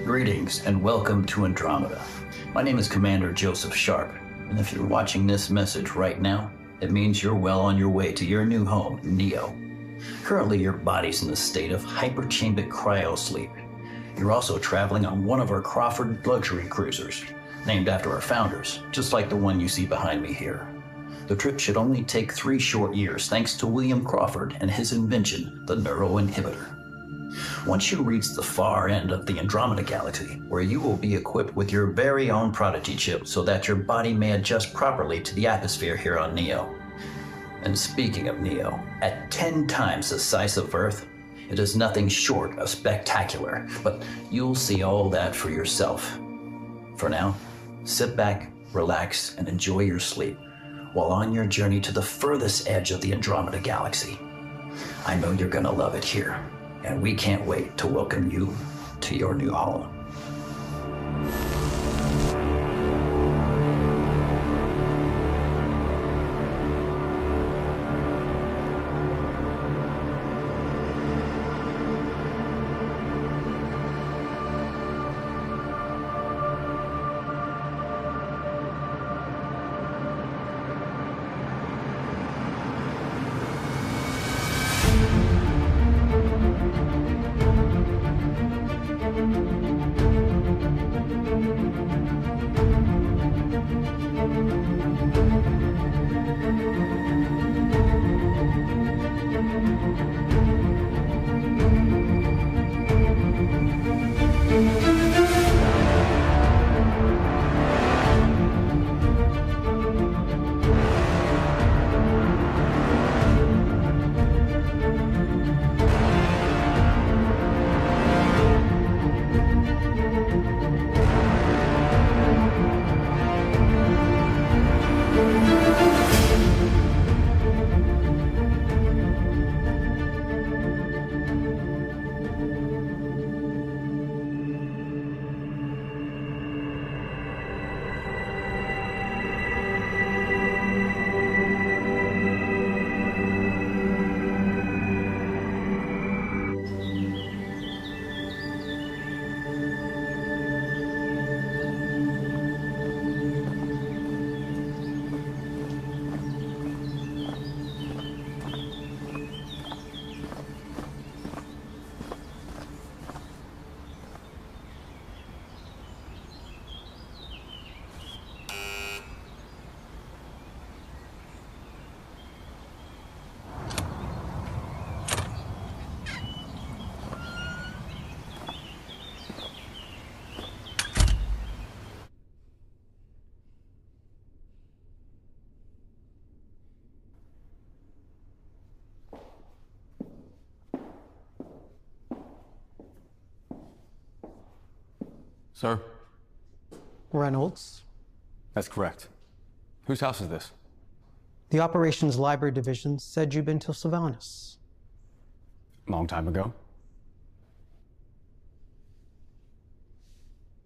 Greetings and welcome to Andromeda. My name is Commander Joseph Sharp, and if you're watching this message right now, it means you're well on your way to your new home, Neo. Currently, your body's in a state of hyperchambic cryosleep. You're also traveling on one of our Crawford luxury cruisers, named after our founders, just like the one you see behind me here. The trip should only take 3 short years thanks to William Crawford and his invention, the neuroinhibitor. Once you reach the far end of the Andromeda Galaxy, where you will be equipped with your very own prodigy chip so that your body may adjust properly to the atmosphere here on Neo. And speaking of Neo, at 10 times the size of Earth, it is nothing short of spectacular, but you'll see all that for yourself. For now, sit back, relax, and enjoy your sleep while on your journey to the furthest edge of the Andromeda Galaxy. I know you're gonna love it here, and we can't wait to welcome you to your new home. Sir? Reynolds. That's correct. Whose house is this? The Operations Library Division said you'd been to Sylvanus. Long time ago.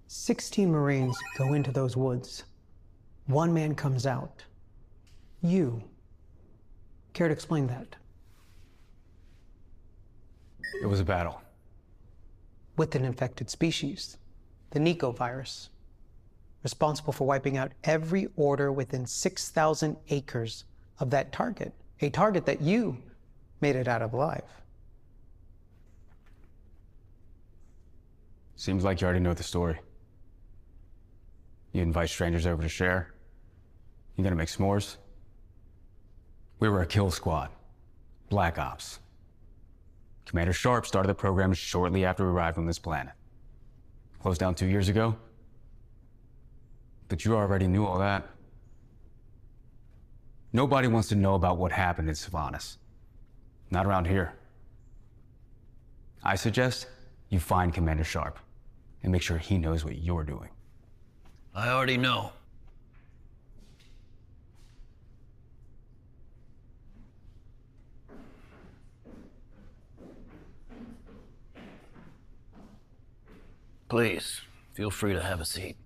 16 Marines go into those woods. 1 man comes out. You. Care to explain that? It was a battle. With an infected species, the Nico virus, responsible for wiping out every order within 6,000 acres of that target, a target that you made it out of alive. Seems like you already know the story. You invite strangers over to share. You gonna make s'mores? We were a kill squad. Black Ops. Commander Sharp started the program shortly after we arrived on this planet. Closed down 2 years ago. But you already knew all that. Nobody wants to know about what happened in Sylvanus. Not around here. I suggest you find Commander Sharp and make sure he knows what you're doing. I already know. Please, feel free to have a seat.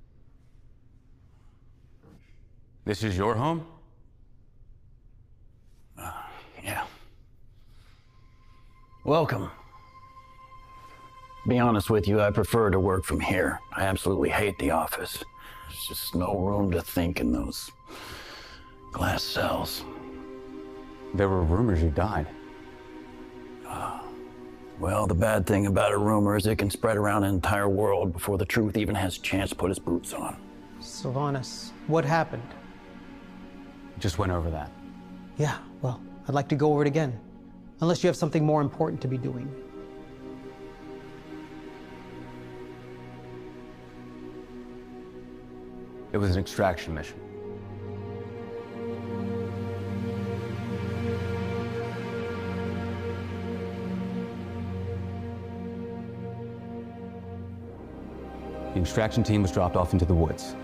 This is your home? Yeah. Welcome. Be honest with you, I prefer to work from here. I absolutely hate the office. There's just no room to think in those glass cells. There were rumors you died. Well, the bad thing about a rumor is it can spread around an entire world before the truth even has a chance to put its boots on. Sylvanas, what happened? Just went over that. Yeah, well, I'd like to go over it again. Unless you have something more important to be doing. It was an extraction mission. The extraction team was dropped off into the woods.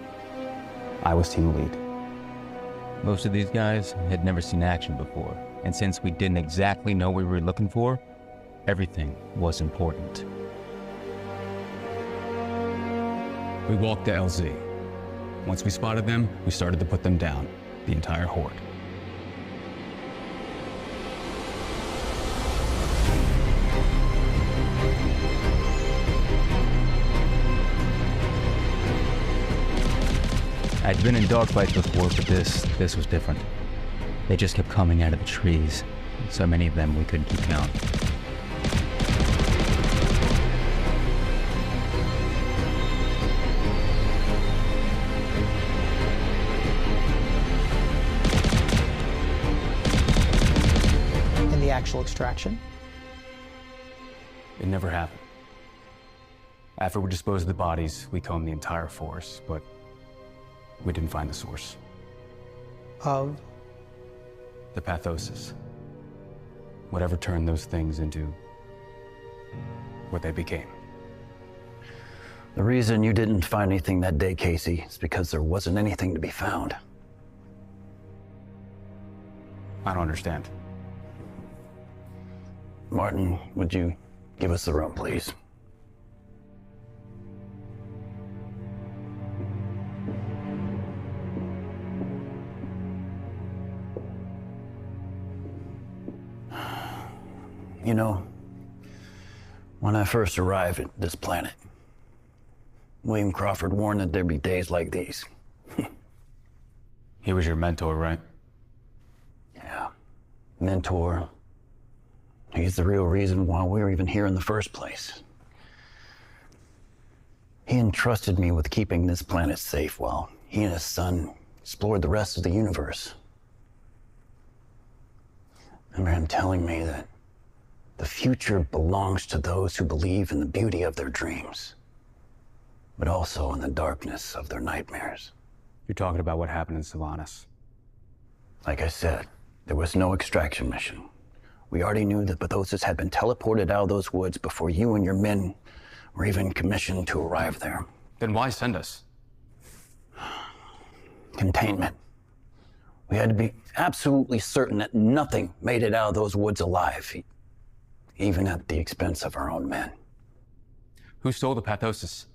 I was team lead. Most of these guys had never seen action before, and since we didn't exactly know what we were looking for, everything was important. We walked to LZ. Once we spotted them, we started to put them down, the entire horde. I'd been in dogfights before, but this was different. They just kept coming out of the trees. So many of them we couldn't keep count. And the actual extraction? It never happened. After we disposed of the bodies, we combed the entire forest, but we didn't find the source. Of? The pathosis. Whatever turned those things into what they became. The reason you didn't find anything that day, Casey, is because there wasn't anything to be found. I don't understand. Martin, would you give us the room, please? You know, when I first arrived at this planet, William Crawford warned that there'd be days like these. He was your mentor, right? Yeah, mentor. He's the real reason why we were even here in the first place. He entrusted me with keeping this planet safe while he and his son explored the rest of the universe. I remember him telling me that the future belongs to those who believe in the beauty of their dreams, but also in the darkness of their nightmares. You're talking about what happened in Sylvanas. Like I said, there was no extraction mission. We already knew that Pathosis had been teleported out of those woods before you and your men were even commissioned to arrive there. Then why send us? Containment. We had to be absolutely certain that nothing made it out of those woods alive, even at the expense of our own men. Who stole the pathosis?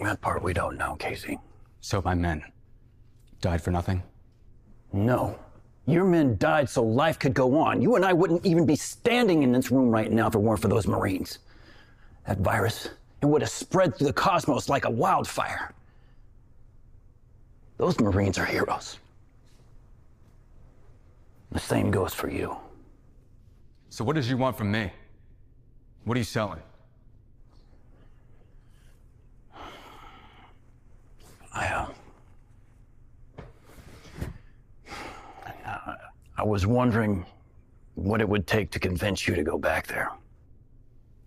That part we don't know, Casey. So my men died for nothing? No. Your men died so life could go on. You and I wouldn't even be standing in this room right now if it weren't for those Marines. That virus, it would have spread through the cosmos like a wildfire. Those Marines are heroes. The same goes for you. So what does you want from me? What are you selling? I was wondering what it would take to convince you to go back there.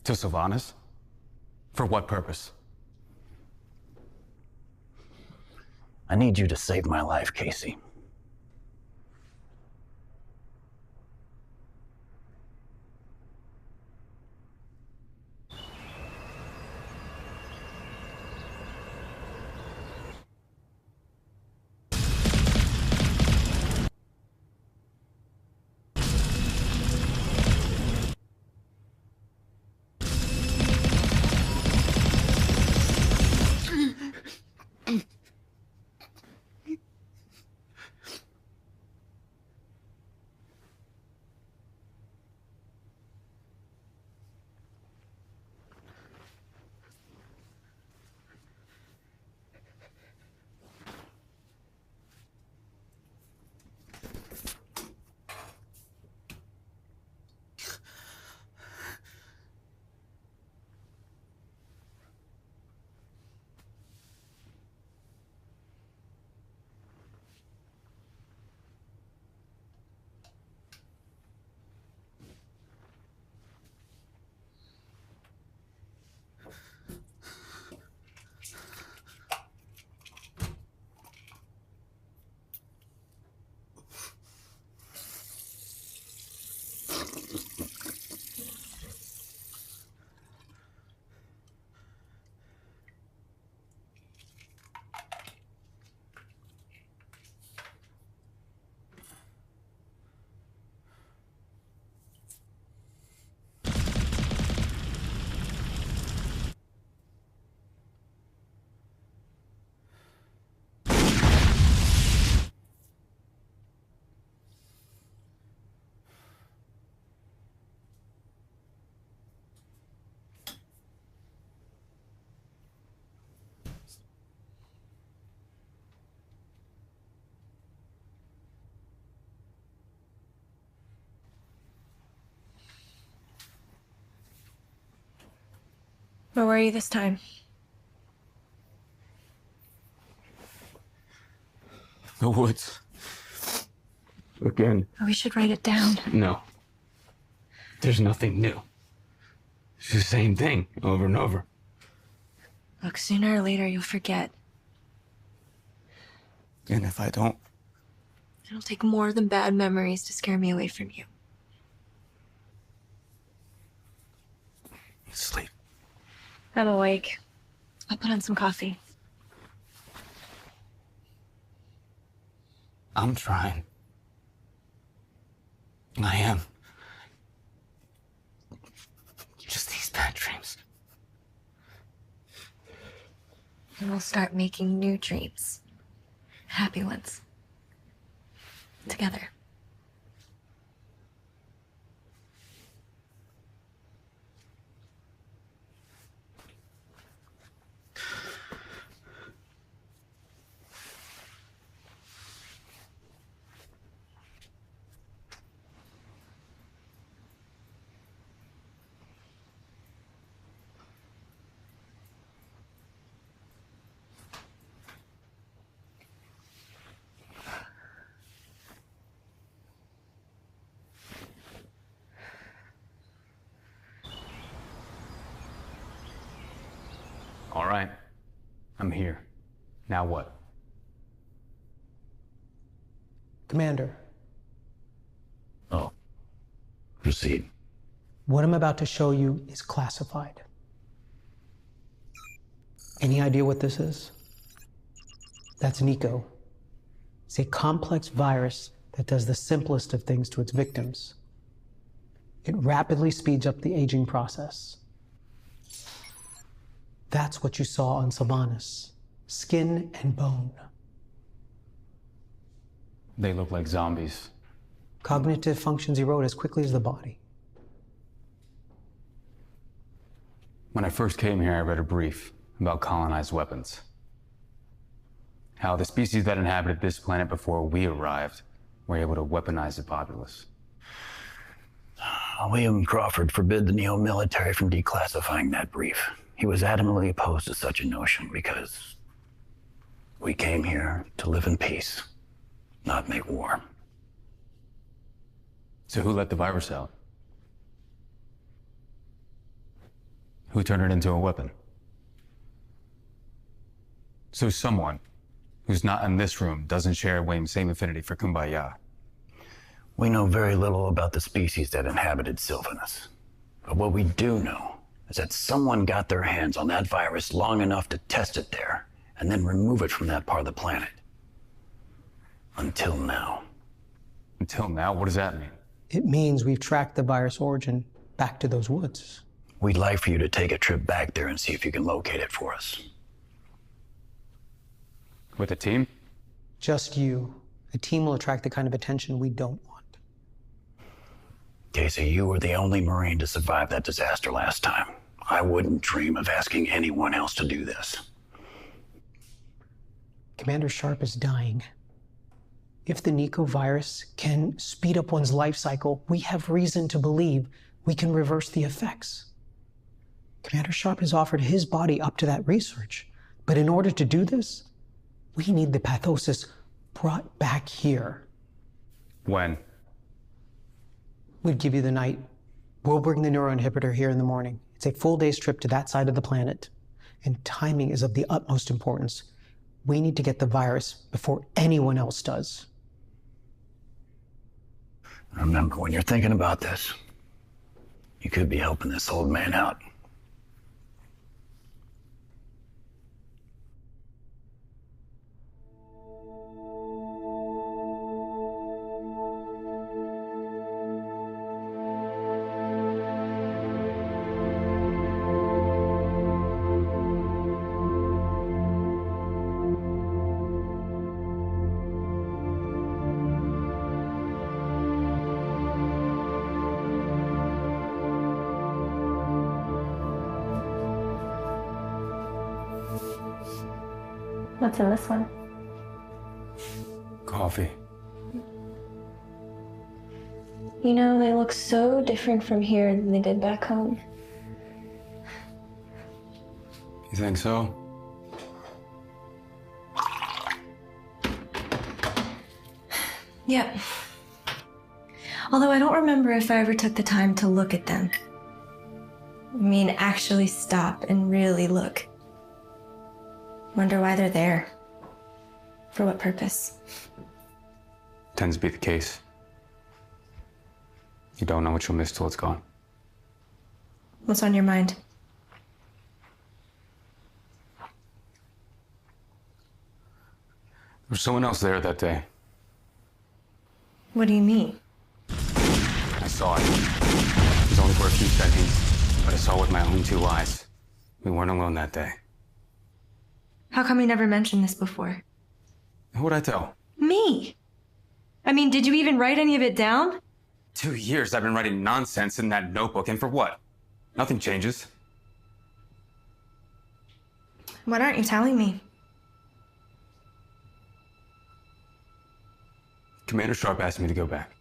To Sylvanas? For what purpose? I need you to save my life, Casey. Where were you this time? The woods. Again. Oh, we should write it down. No. There's nothing new. It's the same thing over and over. Look, sooner or later you'll forget. And if I don't? It'll take more than bad memories to scare me away from you. Sleep. I'm awake. I'll put on some coffee. I'm trying. I am. Just these bad dreams. And we'll start making new dreams. Happy ones. Together. All right. I'm here. Now what? Commander, Oh. Proceed. what I'm about to show you is classified. Any idea what this is? That's Nico. It's a complex virus that does the simplest of things to its victims. It rapidly speeds up the aging process. That's what you saw on Sylvanas. Skin and bone. They look like zombies. Cognitive functions erode as quickly as the body. When I first came here, I read a brief about colonized weapons. How the species that inhabited this planet before we arrived were able to weaponize the populace. William Crawford forbid the neo-military from declassifying that brief. He was adamantly opposed to such a notion because we came here to live in peace, not make war. So who let the virus out? Who turned it into a weapon? So someone who's not in this room doesn't share William's same affinity for Kumbaya. We know very little about the species that inhabited Sylvanas. But what we do know is that someone got their hands on that virus long enough to test it there and then remove it from that part of the planet. Until now. Until now? What does that mean? It means we've tracked the virus origin back to those woods. We'd like for you to take a trip back there and see if you can locate it for us. With a team? Just you. A team will attract the kind of attention we don't want. Casey, you were the only Marine to survive that disaster last time. I wouldn't dream of asking anyone else to do this. Commander Sharp is dying. If the Nico virus can speed up one's life cycle, we have reason to believe we can reverse the effects. Commander Sharp has offered his body up to that research. But in order to do this, we need the pathosis brought back here. When? We'd give you the night. We'll bring the neuroinhibitor here in the morning. It's a full day's trip to that side of the planet. And timing is of the utmost importance. We need to get the virus before anyone else does. Remember, when you're thinking about this, you could be helping this old man out. What's in this one? Coffee. You know, they look so different from here than they did back home. You think so? Yep. Although I don't remember if I ever took the time to look at them. I mean, actually stop and really look. Wonder why they're there. For what purpose? Tends to be the case. You don't know what you'll miss till it's gone. What's on your mind? There was someone else there that day. What do you mean? I saw it. It was only for a few seconds, but I saw it with my own two eyes. We weren't alone that day. How come you never mentioned this before? Who'd I tell? Me! I mean, did you even write any of it down? 2 years I've been writing nonsense in that notebook, and for what? Nothing changes. What aren't you telling me? Commander Sharp asked me to go back.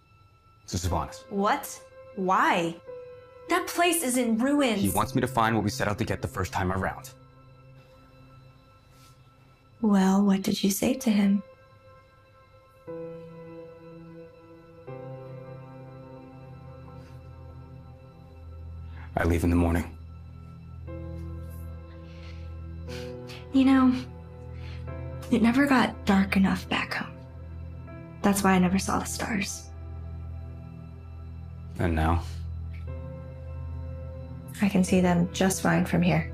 To Savanas. What? Why? That place is in ruins. He wants me to find what we set out to get the first time around. Well, what did you say to him? I leave in the morning. You know, it never got dark enough back home. That's why I never saw the stars. And now? I can see them just fine from here.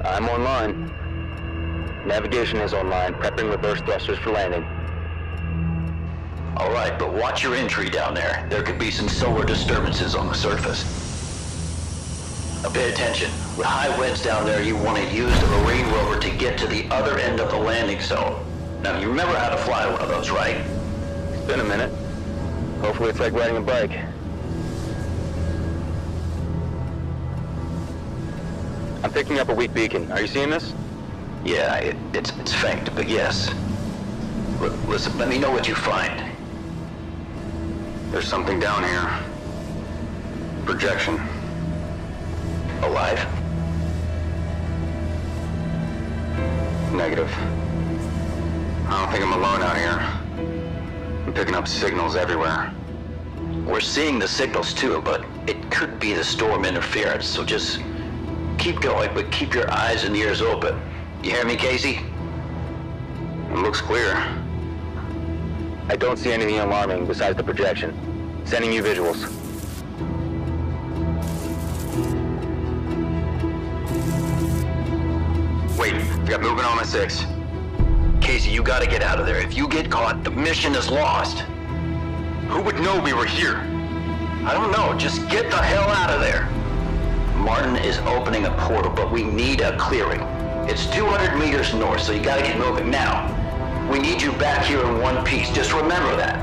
I'm online. Navigation is online, prepping reverse thrusters for landing. All right, but watch your entry down there. There could be some solar disturbances on the surface. Now pay attention. With high winds down there, you want to use the Marine rover to get to the other end of the landing zone. Now, you remember how to fly one of those, right? It's been a minute. Hopefully it's like riding a bike. I'm picking up a weak beacon. Are you seeing this? Yeah, it's faint, but yes. Listen, let me know what you find. There's something down here. Projection. Alive? Negative. I don't think I'm alone out here. I'm picking up signals everywhere. We're seeing the signals too, but it could be the storm interference, so just keep going, but keep your eyes and ears open. You hear me, Casey? It looks clear. I don't see anything alarming besides the projection. Sending you visuals. Wait, I got movement on my 6. Casey, you gotta get out of there. If you get caught, the mission is lost. Who would know we were here? I don't know, just get the hell out of there. Martin is opening a portal, but we need a clearing. It's 200 meters north, so you gotta get moving now. We need you back here in one piece. Just remember that.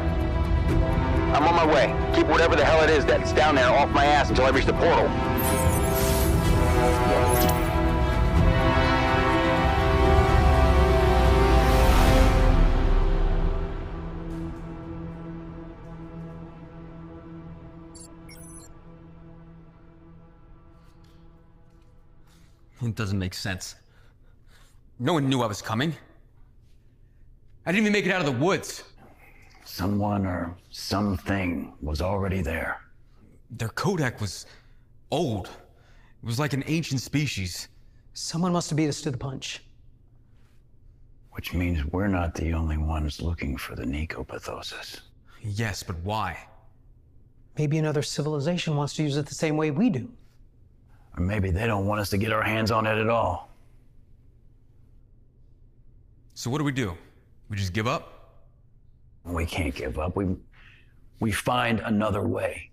I'm on my way. Keep whatever the hell it is that's down there off my ass until I reach the portal. It doesn't make sense. No one knew I was coming. I didn't even make it out of the woods. Someone or something was already there. Their Kodak was old. It was like an ancient species. Someone must have beat us to the punch. Which means we're not the only ones looking for the Nicopathosis. Yes, but why? Maybe another civilization wants to use it the same way we do. Or maybe they don't want us to get our hands on it at all. So what do? We just give up? We can't give up. We find another way.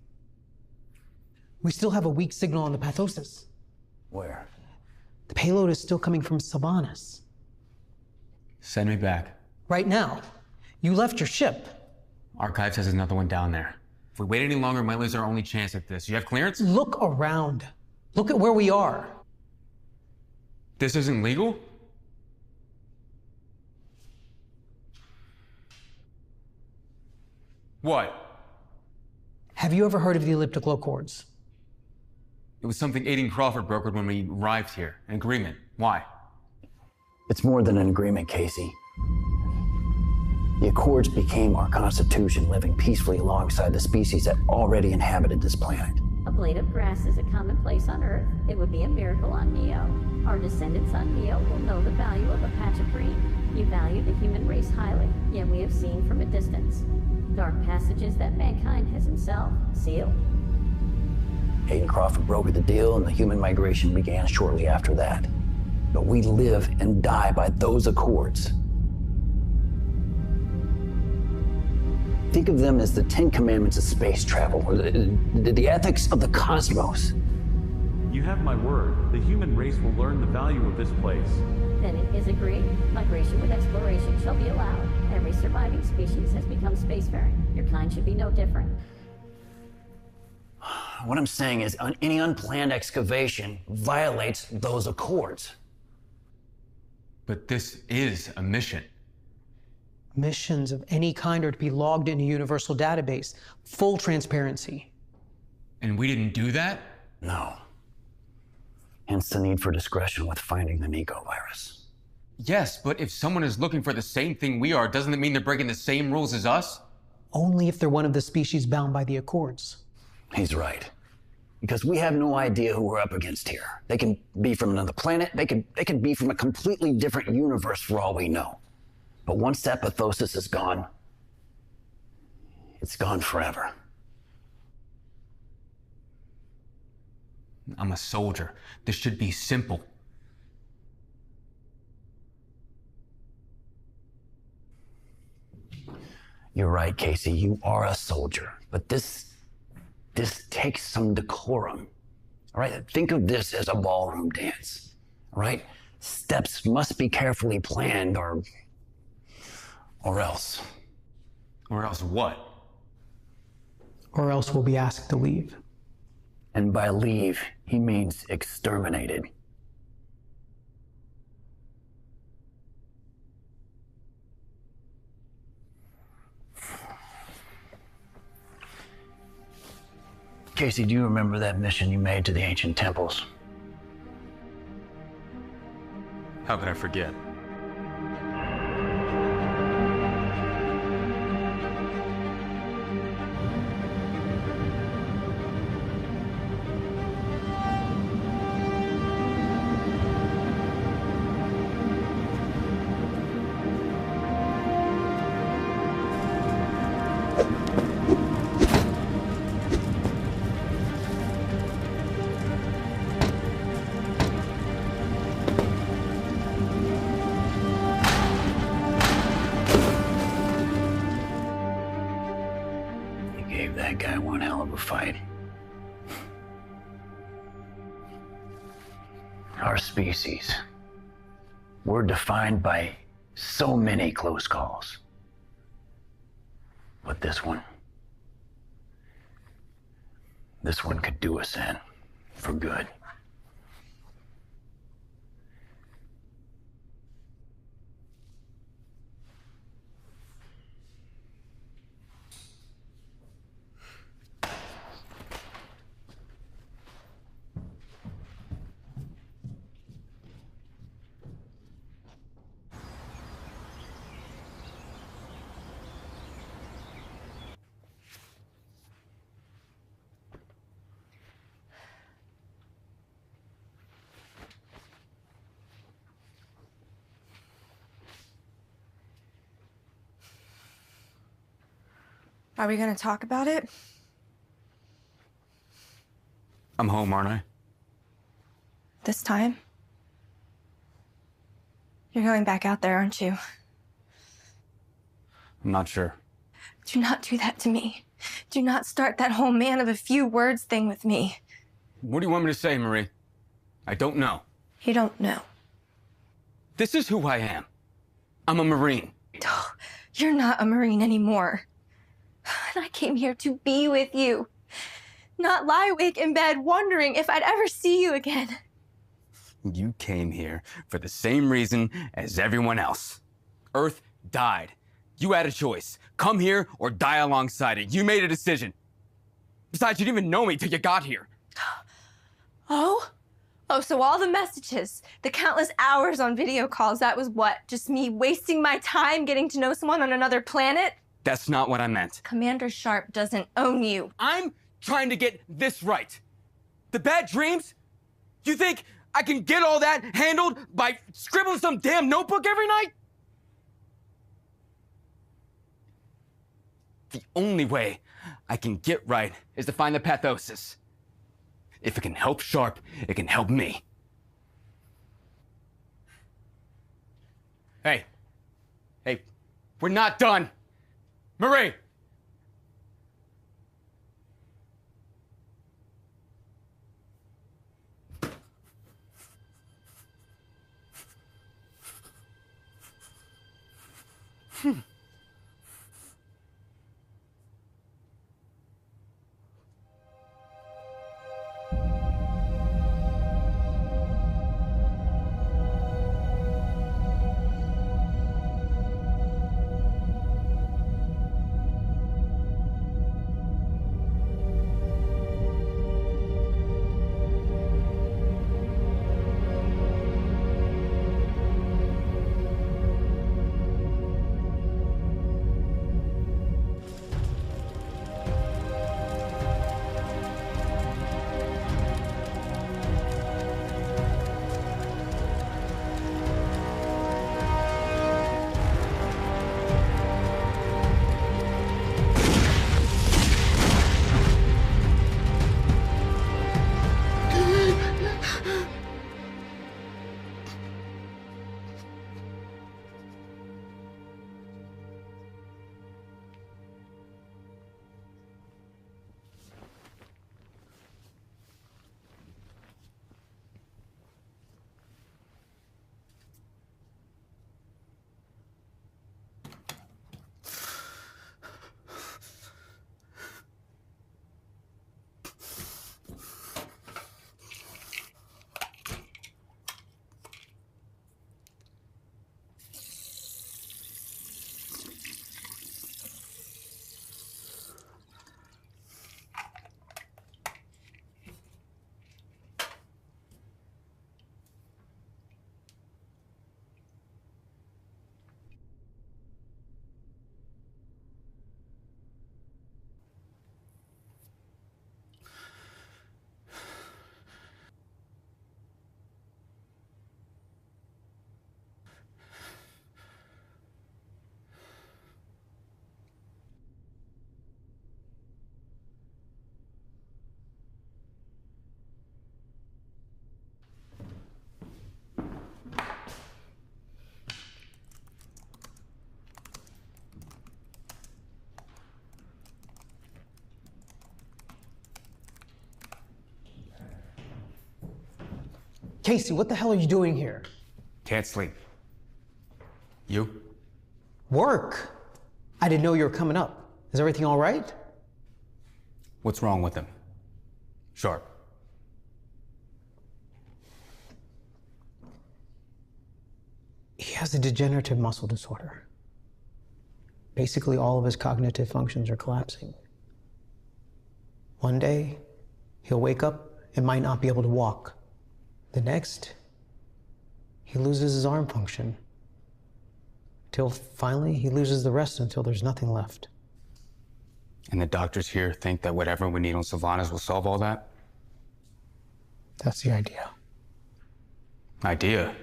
We still have a weak signal on the pathosis. Where? The payload is still coming from Savanas. Send me back. Right now, You left your ship. Archive says there's another one down there. If we wait any longer, we might lose our only chance at this. You have clearance? Look around. Look at where we are. This isn't legal? What? Have you ever heard of the elliptical accords? It was something Aiden Crawford brokered when we arrived here. An agreement. Why? It's more than an agreement, Casey. The Accords became our constitution, living peacefully alongside the species that already inhabited this planet. A blade of grass is a commonplace on Earth. It would be a miracle on Neo. Our descendants on Neo will know the value of a patch of green. You value the human race highly, yet we have seen from a distance dark passages that mankind has himself sealed. Aiden Crawford brokered the deal, and the human migration began shortly after that. But we live and die by those accords. Think of them as the 10 Commandments of space travel, or the ethics of the cosmos. You have my word. The human race will learn the value of this place. Then it is agreed. Migration with exploration shall be allowed. Every surviving species has become spacefaring. Your kind should be no different. What I'm saying is, any unplanned excavation violates those accords. But this is a mission. Missions of any kind are to be logged in a universal database. Full transparency. And we didn't do that? No. Hence the need for discretion with finding the Nico virus. Yes, but if someone is looking for the same thing we are, doesn't it mean they're breaking the same rules as us? Only if they're one of the species bound by the Accords. He's right. Because we have no idea who we're up against here. They can be from another planet. They could be from a completely different universe for all we know. But once that pathosis is gone, it's gone forever. I'm a soldier. This should be simple. You're right, Casey. You are a soldier. But this takes some decorum. All right? Think of this as a ballroom dance. All right? Steps must be carefully planned, or else. Or else what? Or else we'll be asked to leave. And by leave, he means exterminated. Casey, do you remember that mission you made to the ancient temples? How could I forget? That guy one hell of a fight. Our species, we're defined by so many close calls. But this one could do us in for good. Are we gonna talk about it? I'm home, aren't I? This time? You're going back out there, aren't you? I'm not sure. Do not do that to me. Do not start that whole man of a few words thing with me. What do you want me to say, Marie? I don't know. You don't know. This is who I am. I'm a Marine. Oh, You're not a Marine anymore. And I came here to be with you, not lie awake in bed wondering if I'd ever see you again. You came here for the same reason as everyone else. Earth died. You had a choice. Come here or die alongside it. You made a decision. Besides, you didn't even know me till you got here. Oh? Oh, so all the messages, the countless hours on video calls, that was what? Just me wasting my time getting to know someone on another planet? That's not what I meant. Commander Sharp doesn't own you. I'm trying to get this right. The bad dreams? You think I can get all that handled by scribbling some damn notebook every night? The only way I can get right is to find the pathosis. If it can help Sharp, it can help me. Hey, we're not done. Marie! Casey, what the hell are you doing here? Can't sleep. You? Work. I didn't know you were coming up. Is everything all right? What's wrong with him? Sharp. He has a degenerative muscle disorder. Basically, all of his cognitive functions are collapsing. One day, he'll wake up and might not be able to walk. The next, he loses his arm function. Till finally, he loses the rest until there's nothing left. And the doctors here think that whatever we need on Sylvanas will solve all that? That's the idea. Idea?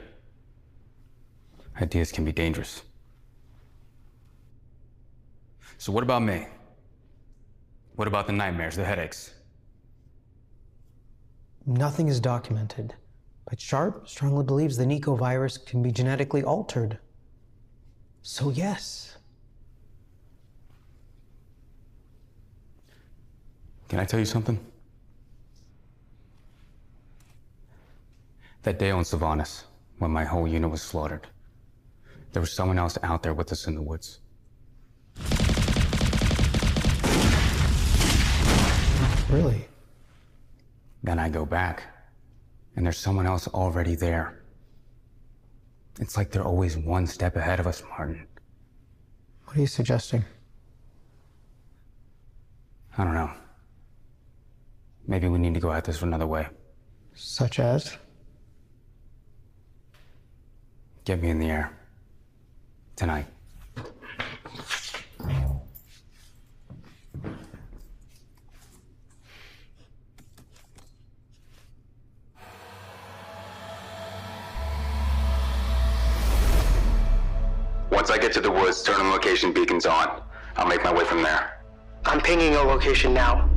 Ideas can be dangerous. So what about me? What about the nightmares, the headaches? Nothing is documented, but Sharp strongly believes the Nico virus can be genetically altered. So yes. Can I tell you something? That day on Sylvanas, when my whole unit was slaughtered, there was someone else out there with us in the woods. Really? Then I go back, and there's someone else already there. It's like they're always one step ahead of us, Martin. What are you suggesting? I don't know. Maybe we need to go at this another way. Such as? Get me in the air. Tonight. Once I get to the woods, turn on location beacons on. I'll make my way from there. I'm pinging a location now.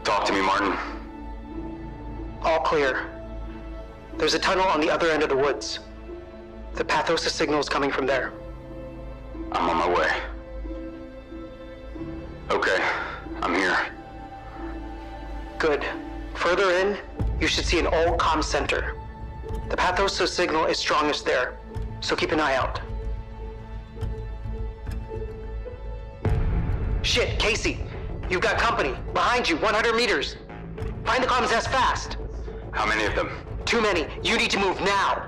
Talk to me, Martin. All clear. There's a tunnel on the other end of the woods. The pathosis signal is coming from there. I'm on my way. Okay, I'm here. Good. Further in, you should see an old comm center. The pathosis signal is strongest there, so keep an eye out. Shit, Casey! You've got company. Behind you, 100 meters. Find the comms nest fast. How many of them? Too many. You need to move now.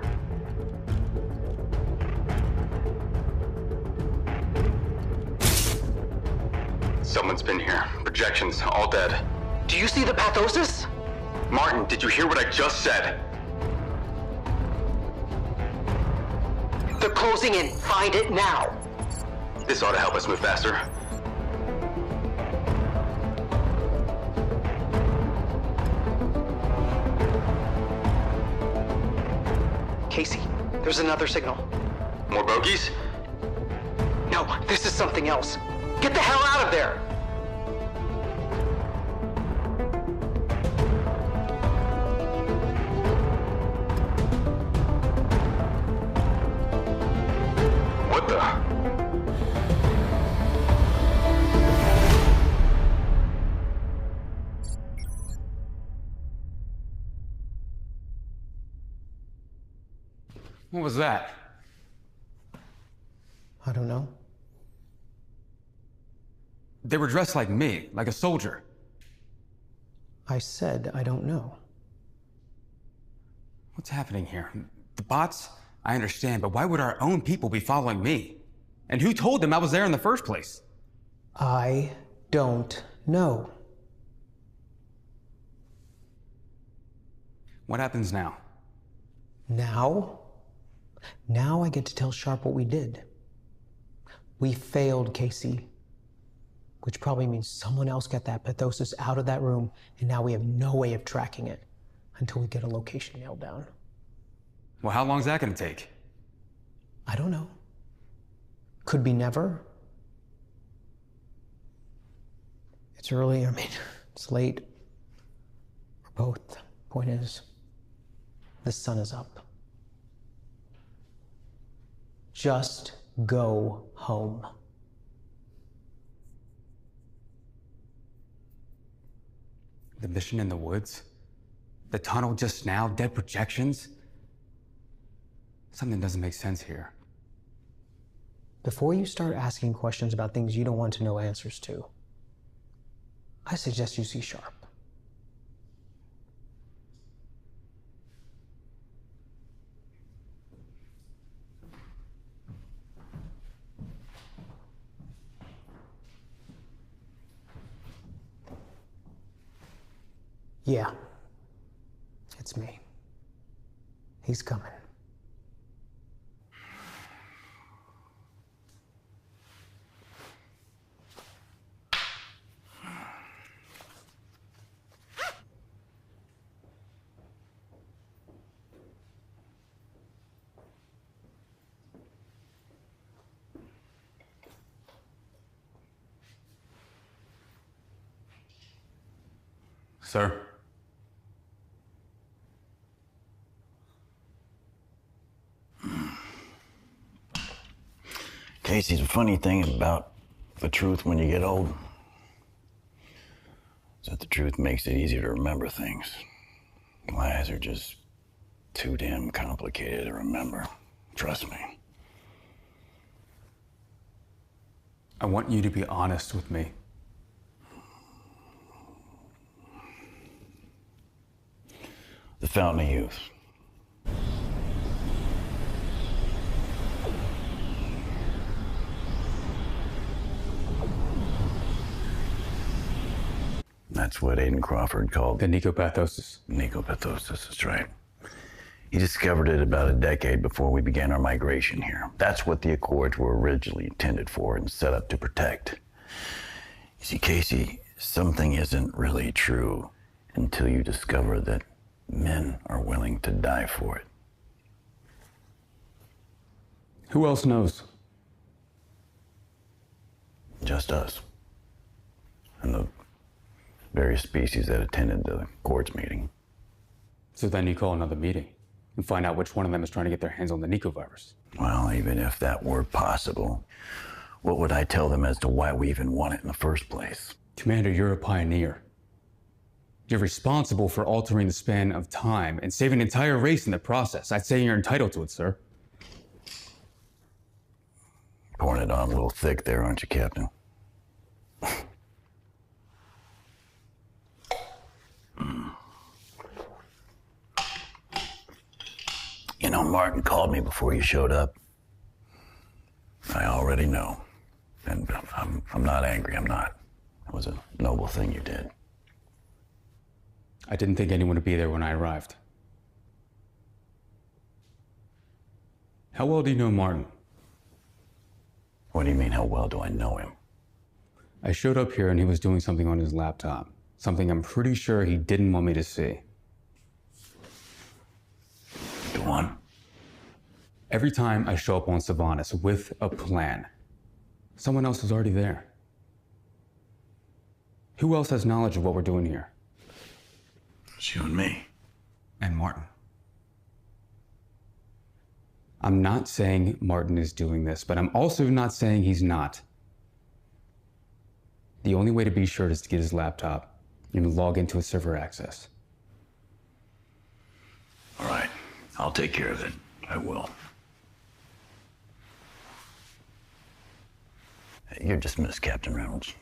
Someone's been here. Projections, all dead. Do you see the pathosis? Martin, did you hear what I just said? They're closing in. Find it now. This ought to help us move faster. Casey, there's another signal. More bogeys? No, this is something else. Get the hell out of there! What the? What was that? I don't know. They were dressed like me, like a soldier. I said I don't know. What's happening here? The bots? I understand, but why would our own people be following me? And who told them I was there in the first place? I don't know. What happens now? Now? Now I get to tell Sharp what we did. We failed, Casey. Which probably means someone else got that pathosis out of that room, and now we have no way of tracking it until we get a location nailed down. Well, how long is that gonna take? I don't know. Could be never. It's early, it's late. Or both. Point is, the sun is up. Just go home. The mission in the woods? The tunnel just now? Dead projections? Something doesn't make sense here. Before you start asking questions about things you don't want to know answers to, I suggest you see Sharp. Yeah, it's me. He's coming. Sir? Casey, the funny thing about the truth when you get old is that the truth makes it easier to remember things. Lies are just too damn complicated to remember. Trust me. I want you to be honest with me. The Fountain of Youth. That's what Aiden Crawford called The nicopathosis. Nicopathosis, that's right. He discovered it about a decade before we began our migration here. That's what the Accords were originally intended for and set up to protect. You see, Casey, something isn't really true until you discover that men are willing to die for it. Who else knows? Just us. And the various species that attended the Accords meeting. So then you call another meeting and find out which one of them is trying to get their hands on the nicovirus. Well, even if that were possible, what would I tell them as to why we even want it in the first place? Commander, you're a pioneer. You're responsible for altering the span of time and saving an entire race in the process. I'd say you're entitled to it, sir. Pouring it on a little thick there, aren't you, Captain? You know, Martin called me before you showed up. I already know. And I'm not angry, I'm not. It was a noble thing you did. I didn't think anyone would be there when I arrived. How well do you know Martin? What do you mean, how well do I know him? I showed up here and he was doing something on his laptop. Something I'm pretty sure he didn't want me to see. Go on. Every time I show up on Sylvanas with a plan, someone else is already there. Who else has knowledge of what we're doing here? It's you and me. And Martin. I'm not saying Martin is doing this, but I'm also not saying he's not. The only way to be sure is to get his laptop and log into his server access. All right, I'll take care of it. I will. You're dismissed, Captain Reynolds.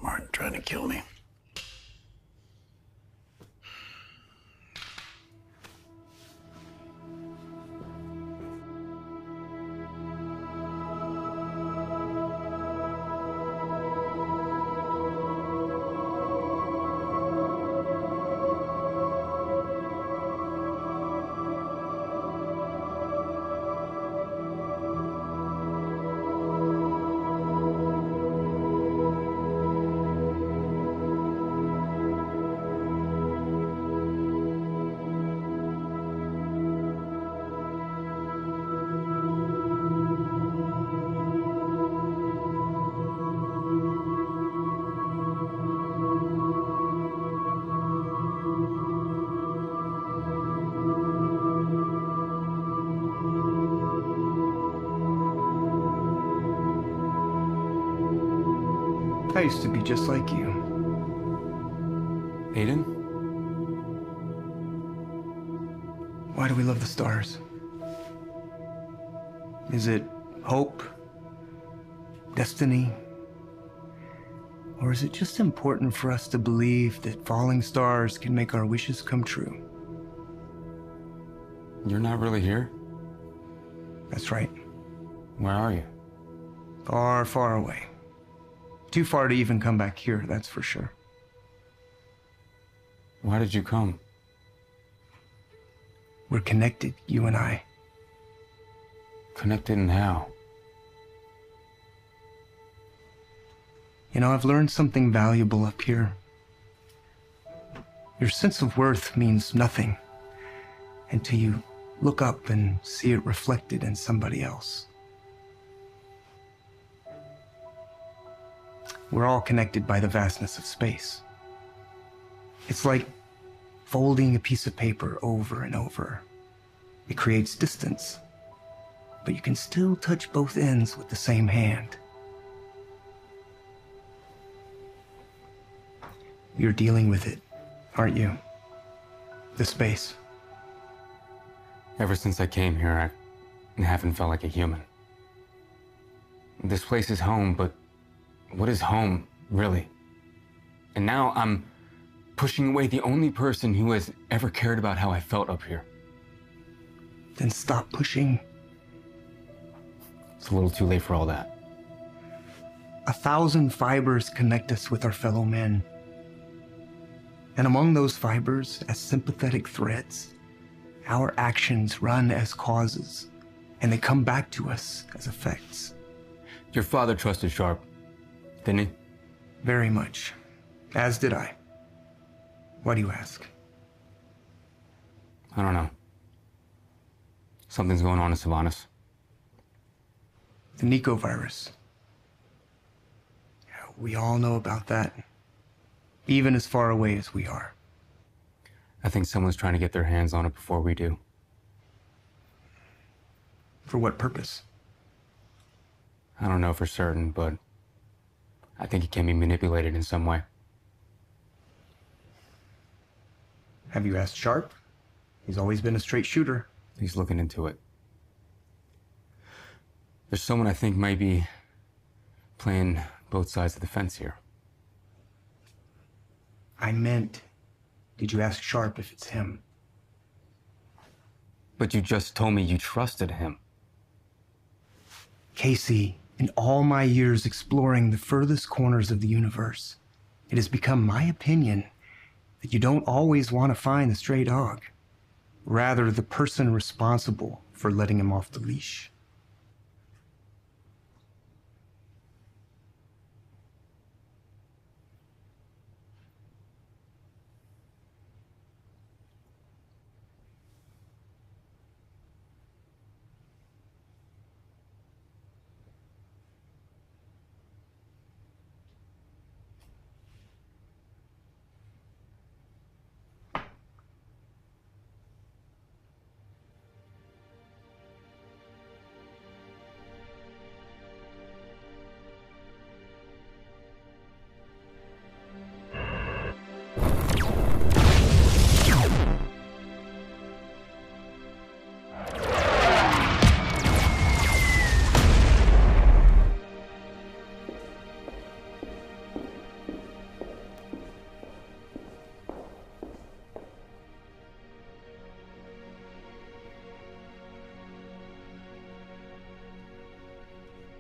Martin trying to kill me. I used to be just like you. Aiden? Why do we love the stars? Is it hope? Destiny? Or is it just important for us to believe that falling stars can make our wishes come true? You're not really here? That's right. Where are you? Far, far away. Too far to even come back here, that's for sure. Why did you come? We're connected, you and I. Connected in how? You know, I've learned something valuable up here. Your sense of worth means nothing until you look up and see it reflected in somebody else. We're all connected by the vastness of space. It's like folding a piece of paper over and over. It creates distance, but you can still touch both ends with the same hand. You're dealing with it, aren't you? The space. Ever since I came here, I haven't felt like a human. This place is home, but what is home, really? And now I'm pushing away the only person who has ever cared about how I felt up here. Then stop pushing. It's a little too late for all that. 1,000 fibers connect us with our fellow men. And among those fibers, as sympathetic threads, our actions run as causes, and they come back to us as effects. Your father trusted Sharp, didn't he? Very much. As did I. Why do you ask? I don't know. Something's going on in Sylvanas. The Nico virus. We all know about that. Even as far away as we are. I think someone's trying to get their hands on it before we do. For what purpose? I don't know for certain, but I think it can be manipulated in some way. Have you asked Sharp? He's always been a straight shooter. He's looking into it. There's someone I think might be playing both sides of the fence here. I meant, did you ask Sharp if it's him? But you just told me you trusted him. Casey, in all my years exploring the furthest corners of the universe, it has become my opinion that you don't always want to find the stray dog. Rather, the person responsible for letting him off the leash.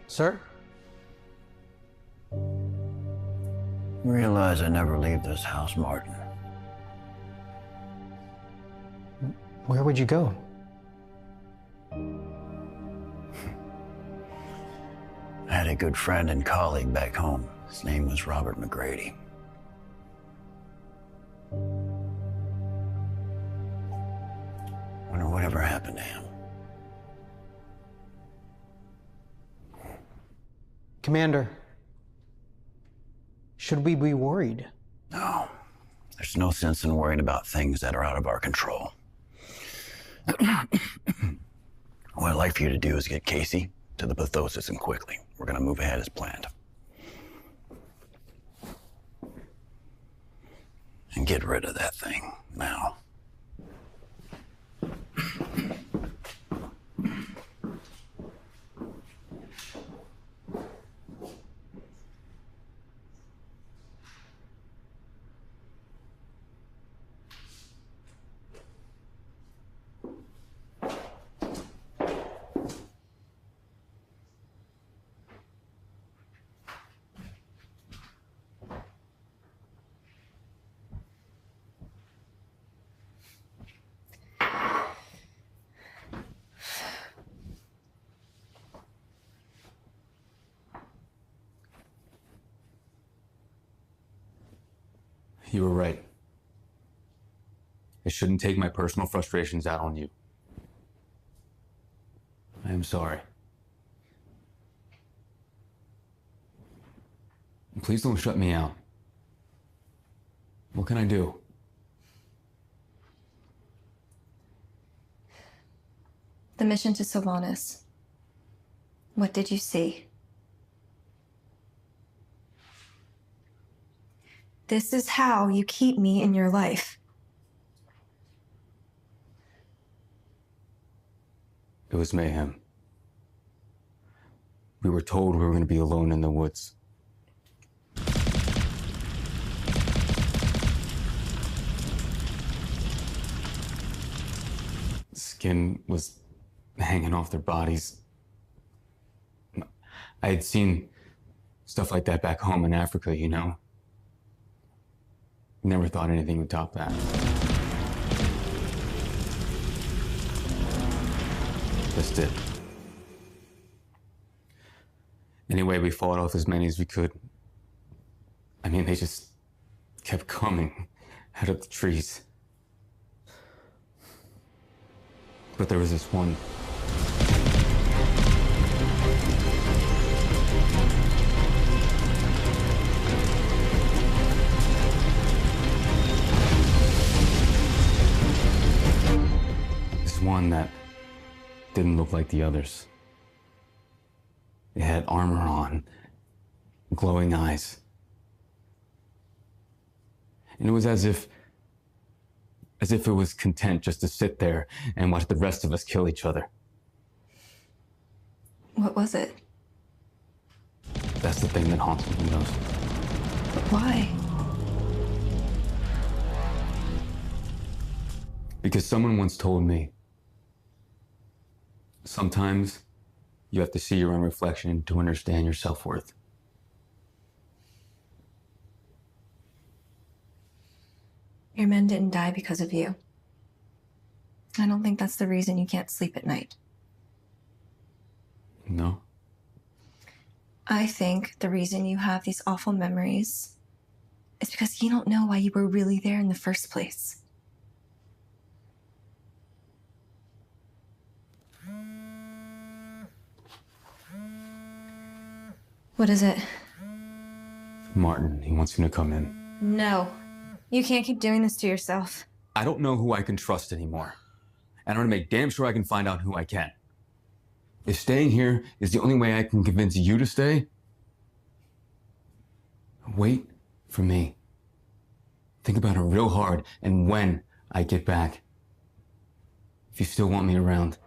Sir? Realize I never leave this house, Martin. Where would you go? I had a good friend and colleague back home. His name was Robert McGrady. Wonder whatever happened to him. Commander, should we be worried? No. There's no sense in worrying about things that are out of our control. What I'd like for you to do is get Casey to the pathosis and quickly. We're gonna move ahead as planned. And get rid of that thing now. You were right. I shouldn't take my personal frustrations out on you. I am sorry. Please don't shut me out. What can I do? The mission to Sylvanas. What did you see? This is how you keep me in your life. It was mayhem. We were told we were going to be alone in the woods. Skin was hanging off their bodies. I had seen stuff like that back home in Africa, you know? Never thought anything would top that. This did. Anyway, we fought off as many as we could. I mean, they just kept coming out of the trees. But there was this one. This one that didn't look like the others. It had armor on, glowing eyes. And it was as if it was content just to sit there and watch the rest of us kill each other. What was it? That's the thing that haunts me the most. But why? Because someone once told me, sometimes you have to see your own reflection to understand your self-worth. Your men didn't die because of you. I don't think that's the reason you can't sleep at night. No? I think the reason you have these awful memories is because you don't know why you were really there in the first place. What is it? Martin, he wants me to come in. No. You can't keep doing this to yourself. I don't know who I can trust anymore. And I'm gonna make damn sure I can find out who I can. If staying here is the only way I can convince you to stay, wait for me. Think about it real hard, and when I get back, if you still want me around,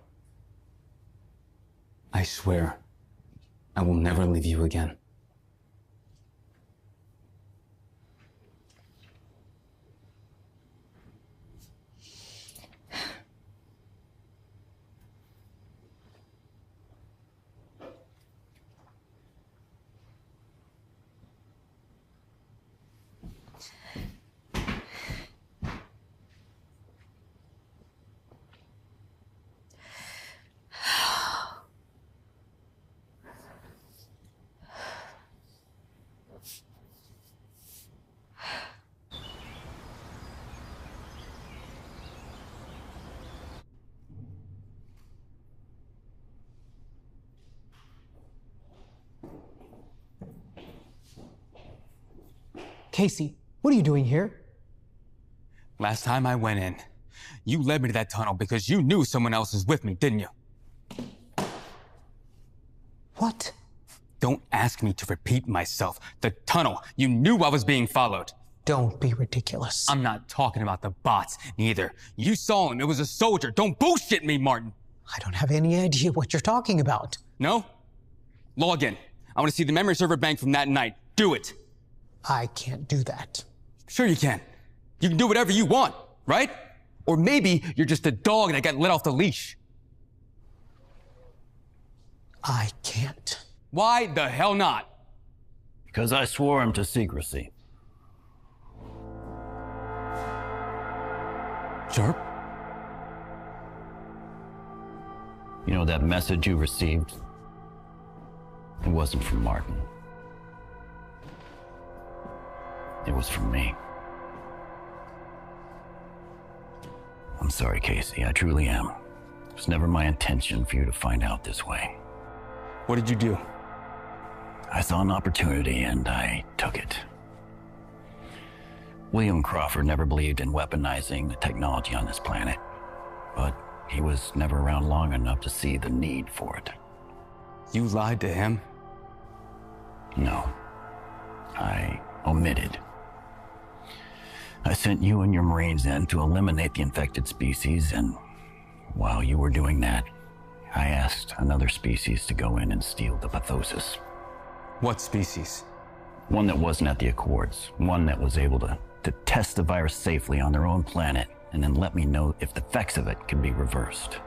I swear I will never leave you again. Casey, what are you doing here? Last time I went in, you led me to that tunnel because you knew someone else was with me, didn't you? What? Don't ask me to repeat myself. The tunnel. You knew I was being followed. Don't be ridiculous. I'm not talking about the bots, neither. You saw him. It was a soldier. Don't bullshit me, Martin. I don't have any idea what you're talking about. No? Log in. I want to see the memory server bank from that night. Do it. I can't do that. Sure you can. You can do whatever you want, right? Or maybe you're just a dog that got let off the leash. I can't. Why the hell not? Because I swore him to secrecy. Sharp? You know that message you received? It wasn't from Martin. It was from me. I'm sorry, Casey. I truly am. was never my intention for you to find out this way. What did you do? I saw an opportunity and I took it. William Crawford never believed in weaponizing the technology on this planet, but he was never around long enough to see the need for it. You lied to him? No. I omitted. I sent you and your Marines in to eliminate the infected species, and while you were doing that, I asked another species to go in and steal the pathosis. What species? One that wasn't at the Accords. One that was able to test the virus safely on their own planet and then let me know if the effects of it could be reversed.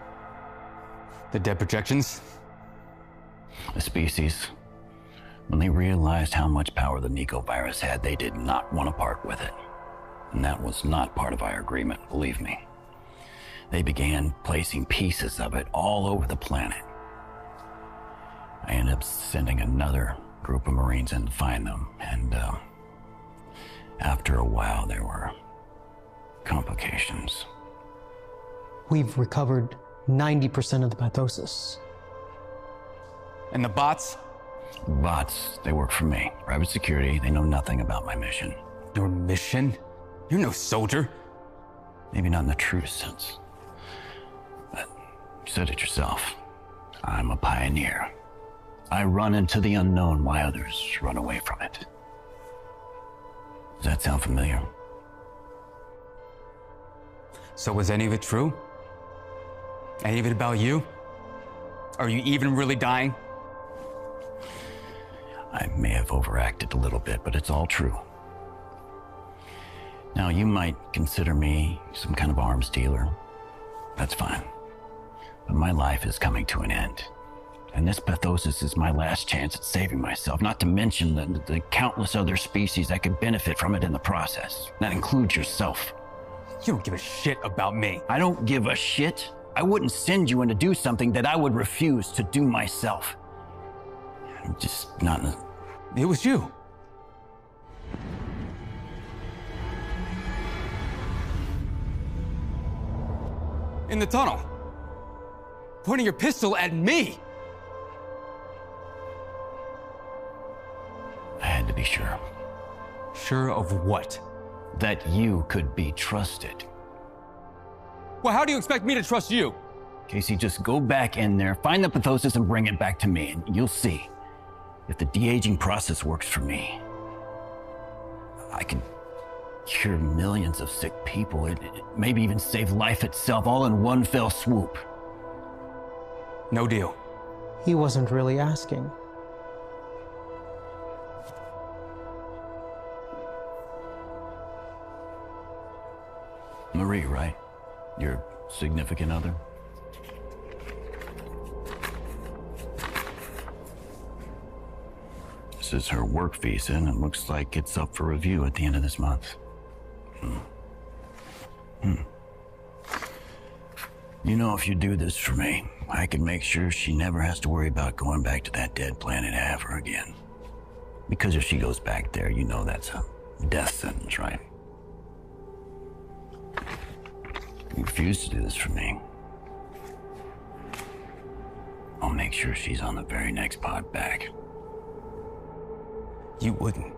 The dead projections? The species, when they realized how much power the Nico virus had, they did not want to part with it. And that was not part of our agreement, believe me. They began placing pieces of it all over the planet. I ended up sending another group of Marines in to find them, and after a while there were complications. We've recovered 90% of the pathosis. And the bots? Bots, they work for me. Private security, they know nothing about my mission. Your mission? You're no soldier. Maybe not in the true sense. But you said it yourself. I'm a pioneer. I run into the unknown while others run away from it. Does that sound familiar? So was any of it true? Any of it about you? Are you even really dying? I may have overacted a little bit, but it's all true. Now, you might consider me some kind of arms dealer. That's fine. But my life is coming to an end. And this pathosis is my last chance at saving myself, not to mention the countless other species that could benefit from it in the process. That includes yourself. You don't give a shit about me. I don't give a shit. I wouldn't send you in to do something that I would refuse to do myself. I'm just not in a... It was you. In the tunnel. Pointing your pistol at me. I had to be sure. Sure of what? That you could be trusted. Well, how do you expect me to trust you? Casey, just go back in there, find the pathosis and bring it back to me, and you'll see. If the de-aging process works for me, I can cure millions of sick people, it maybe even save life itself, all in one fell swoop. No deal. He wasn't really asking. Marie, right? Your significant other? This is her work visa, and it looks like it's up for review at the end of this month. You know, if you do this for me, I can make sure she never has to worry about going back to that dead planet ever again. Because if she goes back there, you know that's a death sentence, right? You refuse to do this for me, I'll make sure she's on the very next pod back. You wouldn't.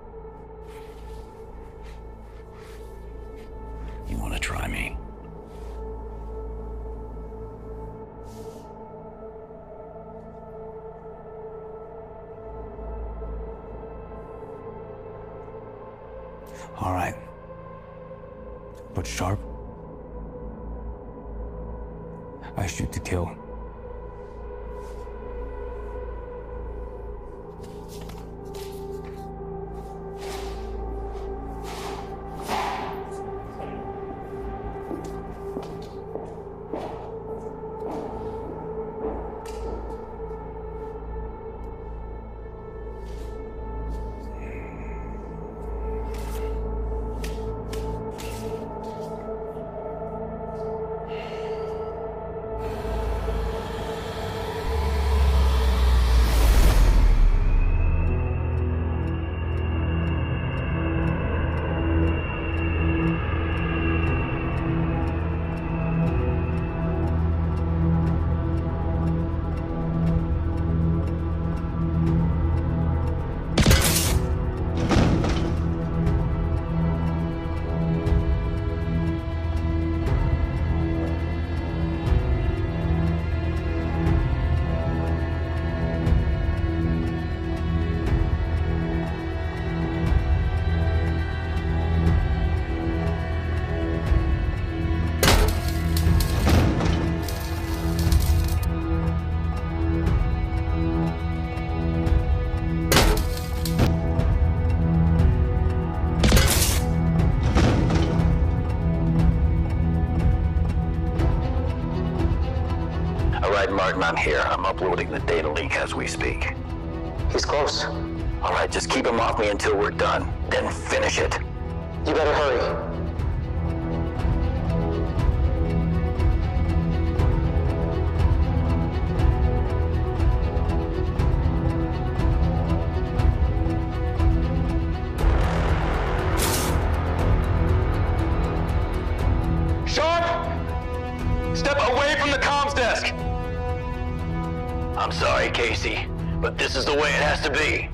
You want to try me? All right. But Sharp, I shoot to kill. Martin, I'm here. I'm uploading the data link as we speak. He's close. All right, just keep him off me until we're done. Then finish it. You better hurry. Step away from the comms desk! I'm sorry, Casey, but this is the way it has to be.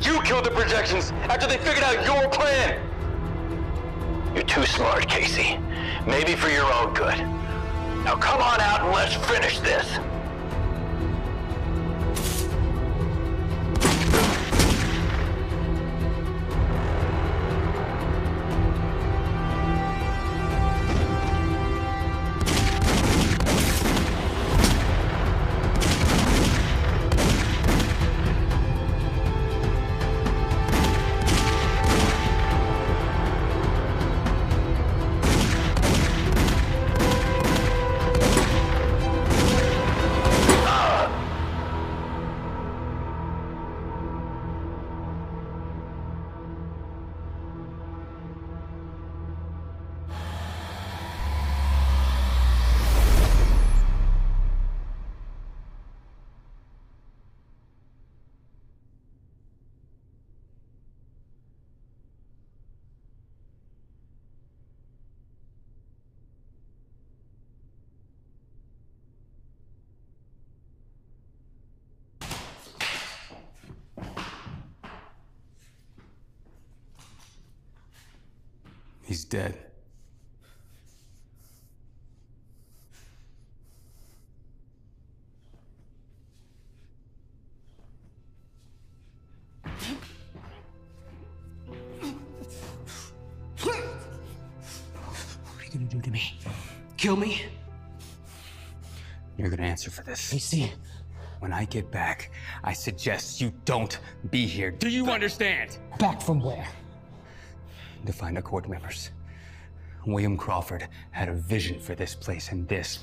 You killed the projections after they figured out your plan! You're too smart, Casey. Maybe for your own good. Now come on out and let's finish this. He's dead. What are you gonna do to me? Kill me? You're gonna answer for this. Casey. When I get back, I suggest you don't be here. Do you understand? Back from where? To find the court members. William Crawford had a vision for this place, and this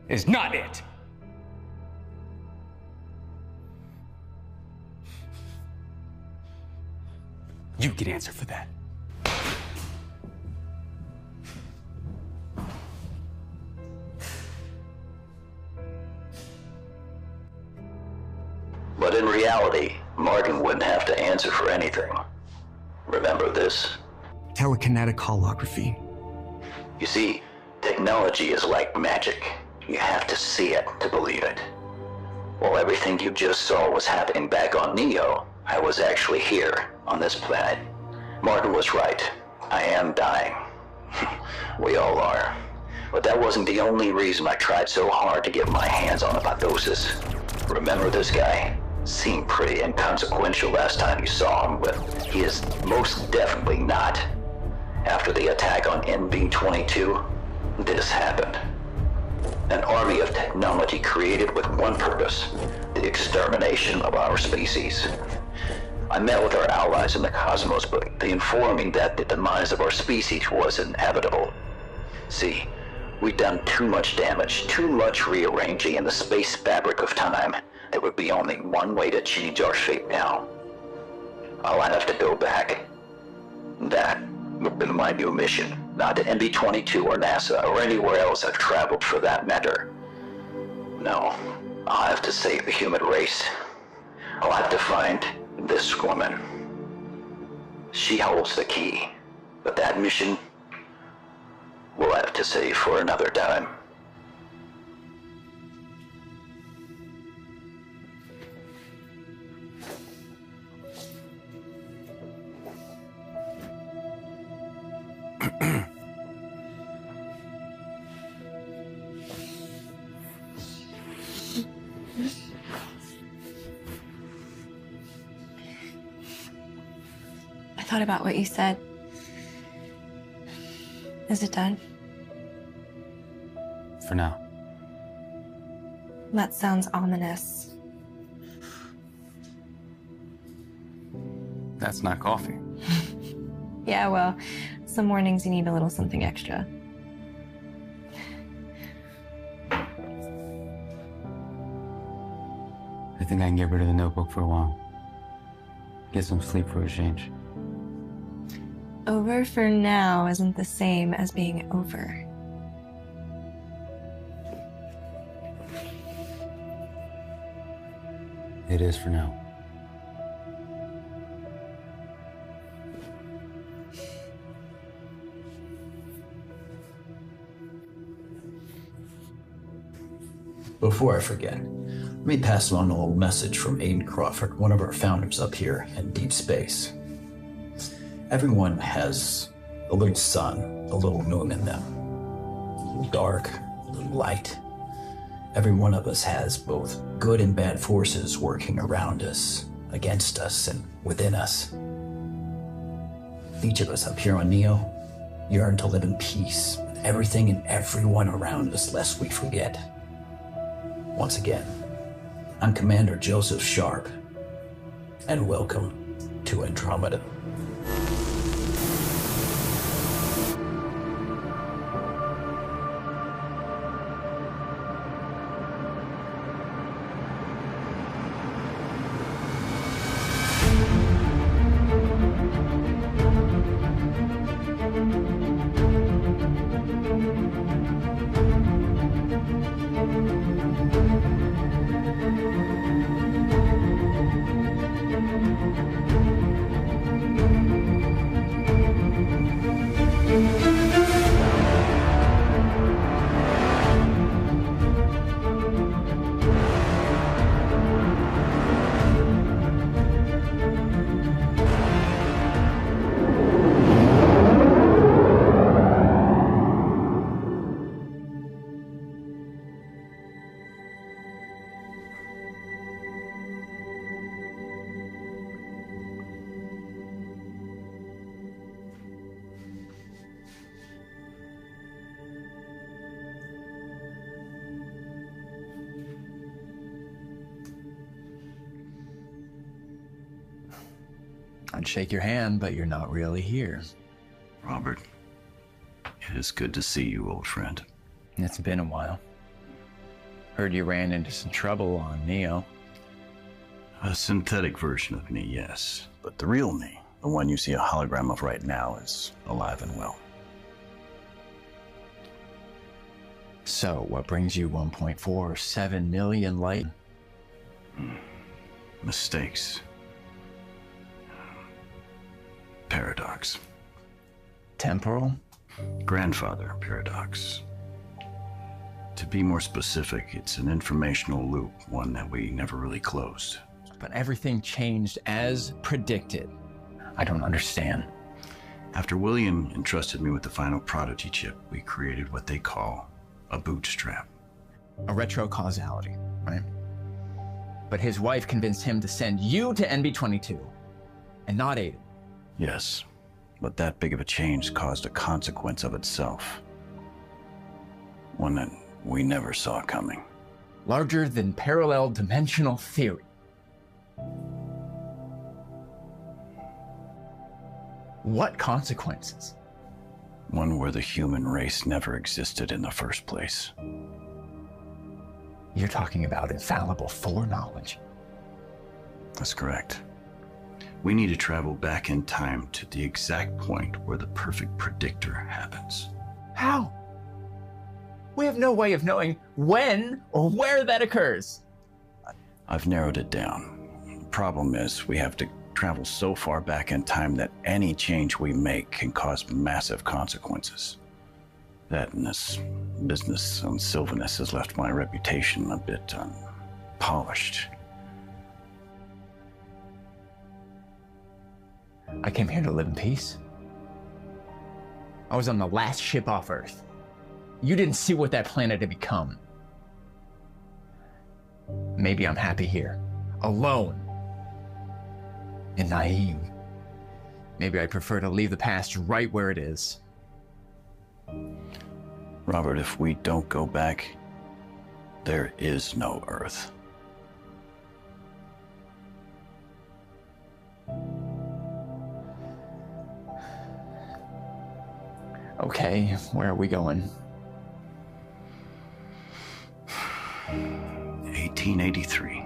is not it. You can answer for that. But in reality, Martin wouldn't have to answer for anything. Remember this? Telekinetic holography. You see, technology is like magic. You have to see it to believe it. While everything you just saw was happening back on Neo, I was actually here, on this planet. Martin was right. I am dying. We all are. But that wasn't the only reason I tried so hard to get my hands on Apotheosis. Remember this guy? Seemed pretty inconsequential last time you saw him, but he is most definitely not. After the attack on NB-22, this happened. An army of technology created with one purpose, the extermination of our species. I met with our allies in the cosmos, but they informed me that the demise of our species was inevitable. See, we'd done too much damage, too much rearranging in the space fabric of time. There would be only one way to change our fate now. I'll have to go back. That would be my new mission, not to NB-22 or NASA or anywhere else I've traveled for that matter. No, I'll have to save the human race. I'll have to find this woman. She holds the key, but that mission we'll have to save for another time. I thought about what you said. Is it done? For now. That sounds ominous. That's not coffee. Yeah, well, some mornings you need a little something extra. think I can get rid of the notebook for a while. Get some sleep for a change. Over for now isn't the same as being over. It is for now. Before I forget, let me pass on a little message from Aiden Crawford, one of our founders up here in deep space. Everyone has a little sun, a little moon in them. A little dark, a little light. Every one of us has both good and bad forces working around us, against us, and within us. Each of us up here on Neo yearn to live in peace with everything and everyone around us, lest we forget. Once again, I'm Commander Joseph Sharp, and welcome to Andromeda. I'd shake your hand, but you're not really here. Robert, it is good to see you, old friend. It's been a while. Heard you ran into some trouble on Neo. A synthetic version of me, yes. But the real me, the one you see a hologram of right now, is alive and well. So, what brings you 1.47 million light? Mistakes. Paradox. Temporal? Grandfather paradox. To be more specific, it's an informational loop, one that we never really closed. But everything changed as predicted. I don't understand. After William entrusted me with the final prodigy chip, we created what they call a bootstrap. A retrocausality, right? But his wife convinced him to send you to NB-22, and not Aiden. Yes, but that big of a change caused a consequence of itself. One that we never saw coming. Larger than parallel dimensional theory. What consequences? One where the human race never existed in the first place. You're talking about infallible foreknowledge. That's correct. We need to travel back in time to the exact point where the perfect predictor happens. How? We have no way of knowing when or where that occurs. I've narrowed it down. The problem is we have to travel so far back in time that any change we make can cause massive consequences. That and this business on Sylvanus has left my reputation a bit unpolished. I came here to live in peace. I was on the last ship off Earth. You didn't see what that planet had become. Maybe I'm happy here, alone, and naive. Maybe I prefer to leave the past right where it is. Robert, if we don't go back, there is no Earth. Okay, where are we going? 1883.